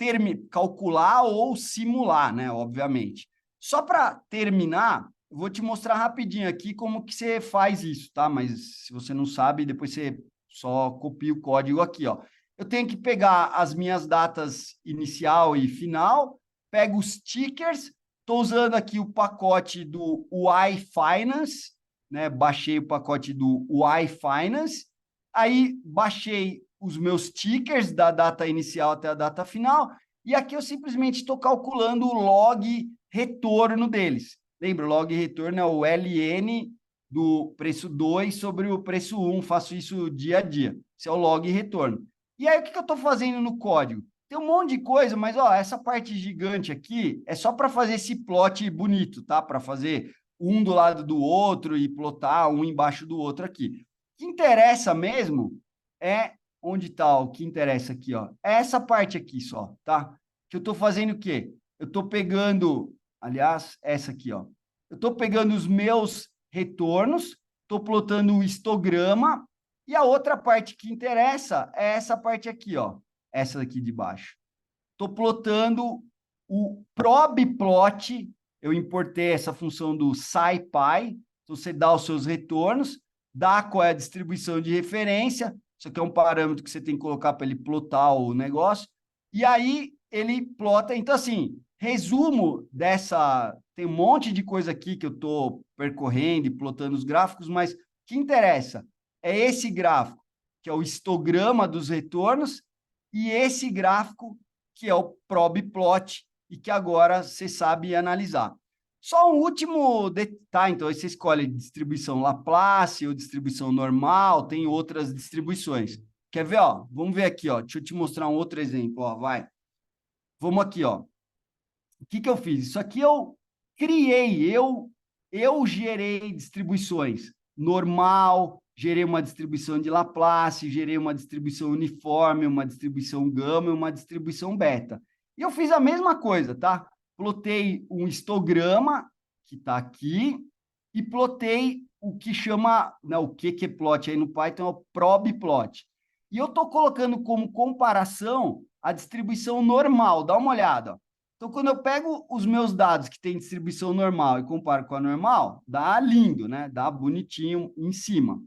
calcular ou simular, né, obviamente. Só para terminar, eu vou te mostrar rapidinho aqui como que você faz isso, tá? Mas se você não sabe, depois você só copia o código aqui, ó. Eu tenho que pegar as minhas datas inicial e final, pego os tickers, estou usando aqui o pacote do UI Finance, né? Baixei o pacote do UI Finance, aí baixei os meus tickers da data inicial até a data final, e aqui eu simplesmente estou calculando o log retorno deles. Lembra, o log retorno é o LN do preço 2 sobre o preço 1, faço isso dia a dia. Esse é o log retorno. E aí, o que eu estou fazendo no código? Tem um monte de coisa, mas ó, essa parte gigante aqui é só para fazer esse plot bonito, tá? Para fazer um do lado do outro e plotar um embaixo do outro aqui. O que interessa mesmo é onde está o que interessa aqui, ó. É essa parte aqui só, tá? Que eu estou fazendo o quê? Eu estou pegando, aliás, essa aqui, ó. Eu estou pegando os meus retornos, estou plotando o histograma e a outra parte que interessa é essa parte aqui, ó. Essa daqui de baixo. Estou plotando o probplot. Eu importei essa função do SciPy. Então, você dá os seus retornos, dá qual é a distribuição de referência. Isso aqui é um parâmetro que você tem que colocar para ele plotar o negócio. E aí, ele plota. Então, assim, resumo dessa... Tem um monte de coisa aqui que eu estou percorrendo e plotando os gráficos, mas o que interessa é esse gráfico, que é o histograma dos retornos, e esse gráfico, que é o probplot, e que agora você sabe analisar. Só um último detalhe, então, aí você escolhe distribuição Laplace ou distribuição normal, tem outras distribuições. Quer ver, ó? Vamos ver aqui, ó. Deixa eu te mostrar um outro exemplo, ó, vai. Vamos aqui, ó. O que eu fiz? Isso aqui eu criei, eu gerei distribuições normal, gerei uma distribuição de Laplace, gerei uma distribuição uniforme, uma distribuição gama e uma distribuição beta. E eu fiz a mesma coisa, tá? Plotei um histograma, que está aqui, e plotei o que chama, né, o que é plot aí no Python é o probplot. E eu estou colocando como comparação a distribuição normal. Dá uma olhada, ó. Então, quando eu pego os meus dados que têm distribuição normal e comparo com a normal, dá lindo, né? Dá bonitinho em cima.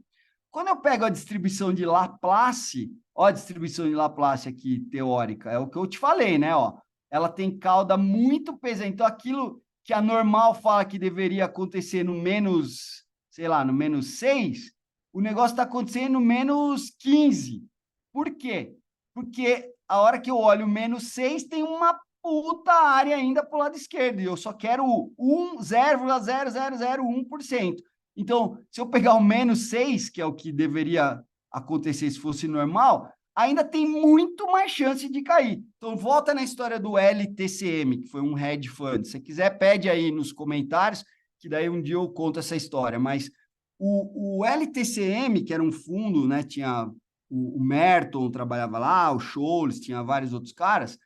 Quando eu pego a distribuição de Laplace, Ó, a distribuição de Laplace aqui, teórica, é o que eu te falei, né? Ó, ela tem cauda muito pesada. Então, aquilo que a normal fala que deveria acontecer no menos, sei lá, no menos 6, o negócio está acontecendo no menos 15. Por quê? Porque a hora que eu olho o menos 6, tem uma puta área ainda para o lado esquerdo, e eu só quero 0,0001%. Então, se eu pegar o menos 6, que é o que deveria acontecer se fosse normal, ainda tem muito mais chance de cair. Então, volta na história do LTCM, que foi um hedge fund. Se você quiser, pede aí nos comentários, que daí um dia eu conto essa história. Mas o LTCM, que era um fundo, né, tinha o Merton trabalhava lá, o Scholes, tinha vários outros caras.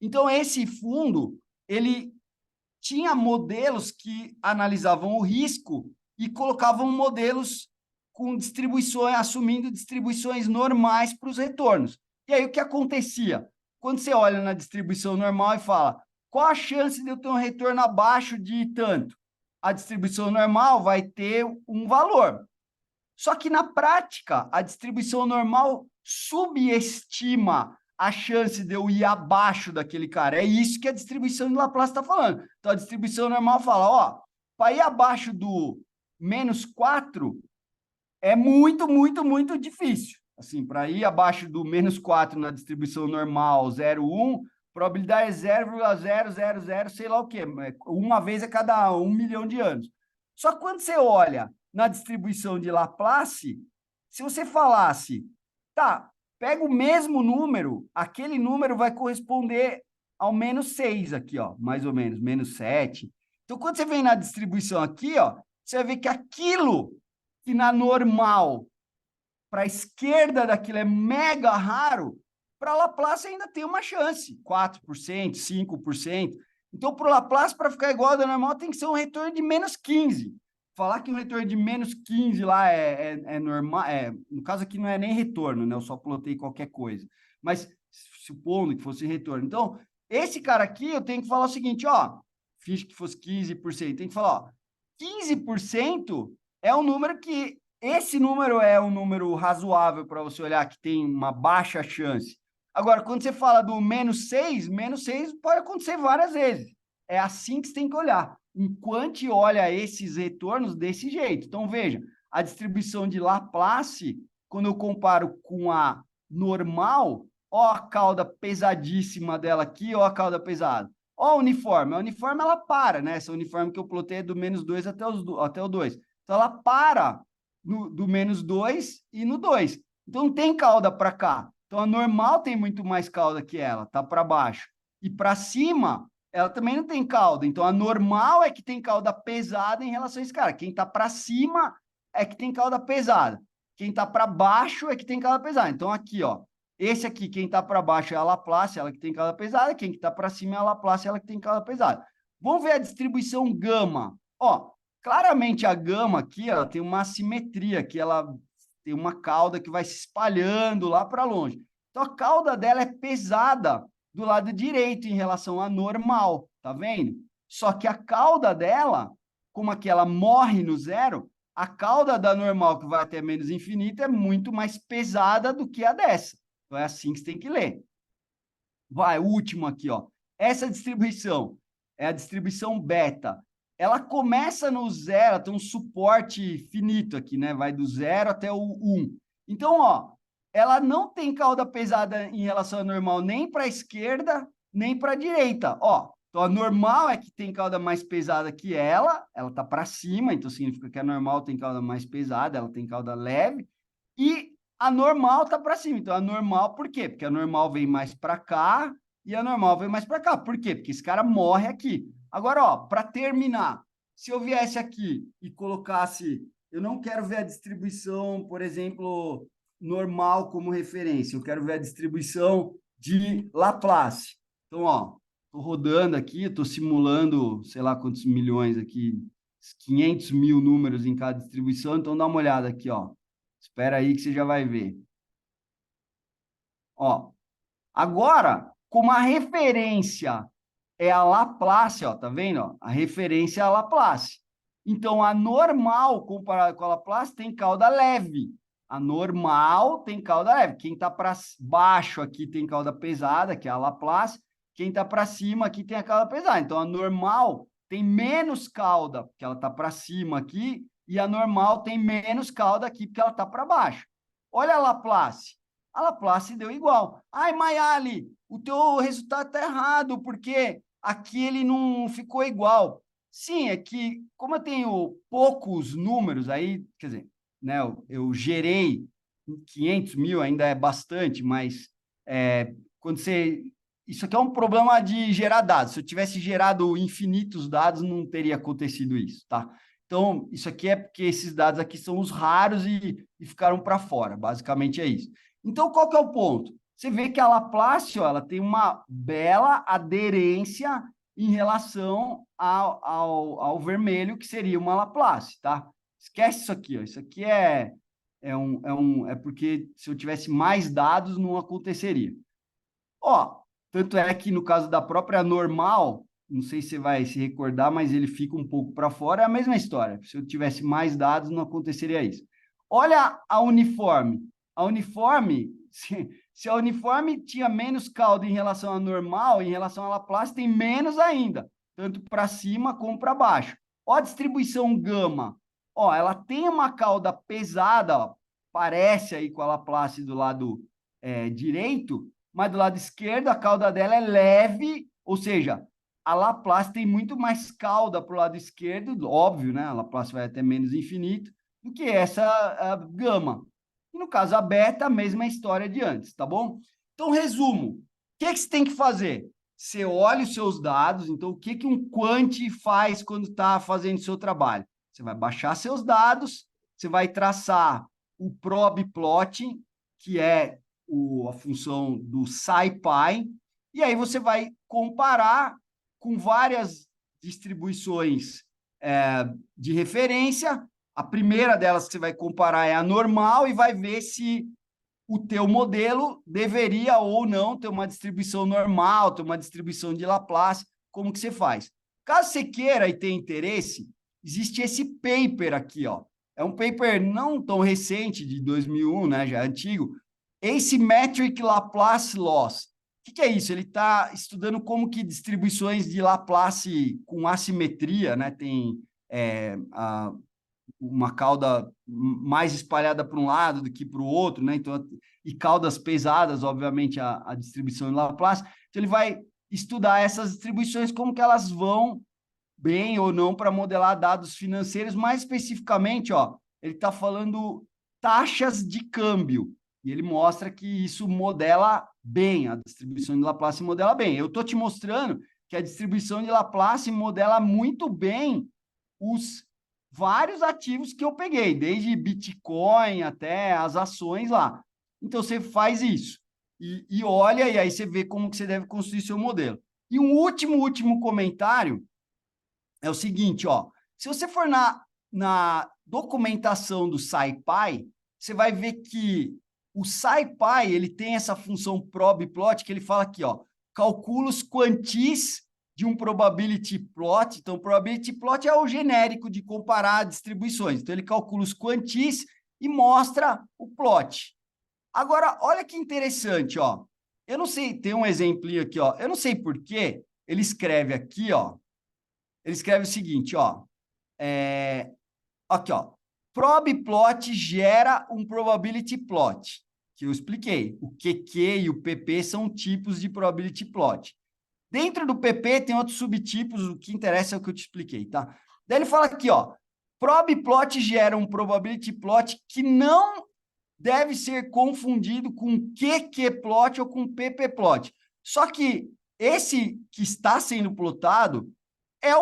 Então, esse fundo, ele tinha modelos que analisavam o risco e colocavam modelos com distribuições, assumindo distribuições normais para os retornos. E aí o que acontecia? Quando você olha na distribuição normal e fala, qual a chance de eu ter um retorno abaixo de tanto? A distribuição normal vai ter um valor. Só que na prática, a distribuição normal subestima a chance de eu ir abaixo daquele cara. É isso que a distribuição de Laplace está falando. Então, a distribuição normal fala, ó, para ir abaixo do menos 4 é muito, muito, muito difícil. Assim, para ir abaixo do menos 4 na distribuição normal, 0,1, probabilidade é 0,000, sei lá o quê, uma vez a cada 1 milhão de anos. Só que quando você olha na distribuição de Laplace, se você falasse, tá, pega o mesmo número, aquele número vai corresponder ao menos 6 aqui, ó, mais ou menos, menos 7. Então, quando você vem na distribuição aqui, ó, você vai ver que aquilo que na normal, para a esquerda daquilo é mega raro, para Laplace ainda tem uma chance, 4%, 5%. Então, para o Laplace, para ficar igual ao da normal, tem que ser um retorno de menos 15. Falar que um retorno de menos 15 lá é normal, no caso aqui não é nem retorno, né? Eu só plotei qualquer coisa. Mas supondo que fosse retorno. Então, esse cara aqui, eu tenho que falar o seguinte, ó, fiz que fosse 15%. Tem que falar, ó, 15% é um número que esse número é um número razoável para você olhar que tem uma baixa chance. Agora, quando você fala do menos 6 pode acontecer várias vezes. É assim que você tem que olhar. Enquanto olha esses retornos desse jeito. Então, veja, a distribuição de Laplace, quando eu comparo com a normal, ó a cauda pesadíssima dela aqui, ó a cauda pesada. Ó, a uniforme. A uniforme, ela para, né? Essa uniforme que eu plotei é do menos 2 até o 2. Então, ela para do menos 2 e no 2. Então, não tem cauda para cá. Então, a normal tem muito mais cauda que ela, tá para baixo. E para cima, ela também não tem cauda. Então, a normal é que tem cauda pesada em relação a esse cara. Quem está para cima é que tem cauda pesada. Quem está para baixo é que tem cauda pesada. Então, aqui, ó. Esse aqui, quem está para baixo é a Laplace, ela que tem cauda pesada. Quem está para cima é a Laplace, ela que tem cauda pesada. Vamos ver a distribuição gama. Ó, claramente a gama aqui, ela tem uma assimetria, que ela tem uma cauda que vai se espalhando lá para longe. Então, a cauda dela é pesada do lado direito em relação à normal, tá vendo? Só que a cauda dela, como aqui ela morre no zero, a cauda da normal, que vai até menos infinito, é muito mais pesada do que a dessa. Então, é assim que você tem que ler. Vai, o último aqui, ó. Essa distribuição é a distribuição beta. Ela começa no zero, tem um suporte finito aqui, né? Vai do zero até o 1. Então, ó, ela não tem cauda pesada em relação à normal nem para a esquerda, nem para a direita. Ó, então a normal é que tem cauda mais pesada que ela está para cima, então significa que a normal tem cauda mais pesada, ela tem cauda leve, e a normal está para cima. Então a normal, por quê? Porque a normal vem mais para cá e a normal vem mais para cá. Por quê? Porque esse cara morre aqui. Agora, ó, para terminar, se eu viesse aqui e colocasse, eu não quero ver a distribuição, por exemplo, normal como referência, eu quero ver a distribuição de Laplace. Então, ó, estou rodando aqui, estou simulando, sei lá quantos milhões aqui, 500 mil números em cada distribuição, então dá uma olhada aqui, ó. Espera aí que você já vai ver. Ó, agora, como a referência é a Laplace, ó, tá vendo? Ó? A referência é a Laplace. Então, a normal comparada com a Laplace tem cauda leve. A normal tem cauda leve. Quem está para baixo aqui tem cauda pesada, que é a Laplace. Quem está para cima aqui tem a cauda pesada. Então, a normal tem menos cauda, porque ela está para cima aqui, e a normal tem menos cauda aqui, porque ela está para baixo. Olha a Laplace. A Laplace deu igual. Ai, Mayali, o teu resultado está errado, porque aqui ele não ficou igual. Sim, é que, como eu tenho poucos números aí, quer dizer, né, eu gerei 500 mil, ainda é bastante, mas quando você... Isso aqui é um problema de gerar dados. Se eu tivesse gerado infinitos dados, não teria acontecido isso, tá? Então, isso aqui é porque esses dados aqui são os raros e ficaram para fora. Basicamente é isso. Então, qual que é o ponto? Você vê que a Laplace, ó, ela tem uma bela aderência em relação ao vermelho, que seria uma Laplace, tá? Esquece isso aqui, ó. Isso aqui é porque se eu tivesse mais dados, não aconteceria. Ó, tanto é que no caso da própria normal, não sei se você vai se recordar, mas ele fica um pouco para fora, é a mesma história. Se eu tivesse mais dados, não aconteceria isso. Olha a uniforme. A uniforme, se a uniforme tinha menos cauda em relação à normal, em relação à Laplace, tem menos ainda, tanto para cima como para baixo. Ó a distribuição gama. Ó, ela tem uma cauda pesada, ó, parece aí com a Laplace do lado direito, mas do lado esquerdo a cauda dela é leve, ou seja, a Laplace tem muito mais cauda para o lado esquerdo, óbvio, né? A Laplace vai até menos infinito, do que essa gama. E no caso, a beta, a mesma história de antes, tá bom? Então, resumo. O que você tem que fazer? Você olha os seus dados, então o que um quant faz quando está fazendo seu trabalho? Você vai baixar seus dados, você vai traçar o prob plot, que é a função do SciPy, e aí você vai comparar com várias distribuições de referência. A primeira delas que você vai comparar é a normal e vai ver se o teu modelo deveria ou não ter uma distribuição normal, ter uma distribuição de Laplace, como que você faz. Caso você queira e tenha interesse, existe esse paper aqui, ó. É um paper não tão recente, de 2001, né, já é antigo, Asymmetric Laplace Loss. O que é isso? Ele está estudando como que distribuições de Laplace com assimetria, né, tem uma cauda mais espalhada para um lado do que para o outro, né? Então, e caudas pesadas, obviamente, a distribuição de Laplace. Então, ele vai estudar essas distribuições, como que elas vão bem ou não para modelar dados financeiros. Mais especificamente, ó, ele está falando taxas de câmbio. E ele mostra que isso modela bem, a distribuição de Laplace modela bem. Eu estou te mostrando que a distribuição de Laplace modela muito bem os vários ativos que eu peguei, desde Bitcoin até as ações lá. Então, você faz isso e olha, e aí você vê como que você deve construir seu modelo. E um último comentário é o seguinte, ó, se você for na documentação do SciPy, você vai ver que o SciPy, ele tem essa função probplot que ele fala aqui, ó, calculos quantis de um probability plot. Então, probability plot é o genérico de comparar distribuições. Então, ele calcula os quantis e mostra o plot. Agora, olha que interessante, ó. Eu não sei, tem um exemplinho aqui, ó. Eu não sei por quê. Ele escreve aqui, ó. Ele escreve o seguinte, ó. Aqui, ó. Probplot gera um probability plot, que eu expliquei. O QQ e o PP são tipos de probability plot. Dentro do PP tem outros subtipos, o que interessa é o que eu te expliquei, tá? Daí ele fala aqui, ó, probplot gera um probability plot que não deve ser confundido com QQ-plot ou com PP-plot. Só que esse que está sendo plotado é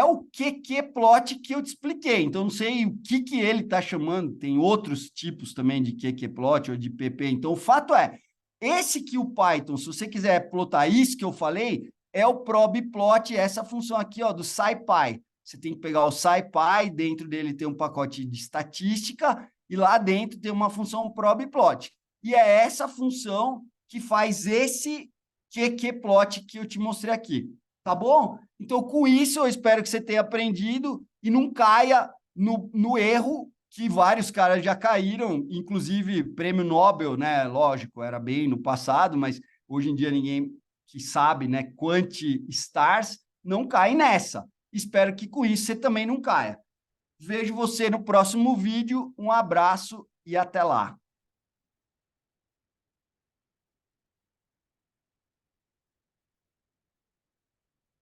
o QQ-plot que eu te expliquei. Então, não sei o que ele está chamando. Tem outros tipos também de QQ-plot ou de PP. Então, o fato é, esse que o Python, se você quiser plotar isso que eu falei, é o probplot, essa função aqui, ó, do SciPy. Você tem que pegar o SciPy, dentro dele tem um pacote de estatística e lá dentro tem uma função probplot. E é essa função que faz esse QQ-plot que eu te mostrei aqui. Tá bom? Então, com isso, eu espero que você tenha aprendido e não caia no erro que vários caras já caíram, inclusive prêmio Nobel, né? Lógico, era bem no passado, mas hoje em dia ninguém que sabe, né? Quanti-stars não cai nessa. Espero que com isso você também não caia. Vejo você no próximo vídeo. Um abraço e até lá.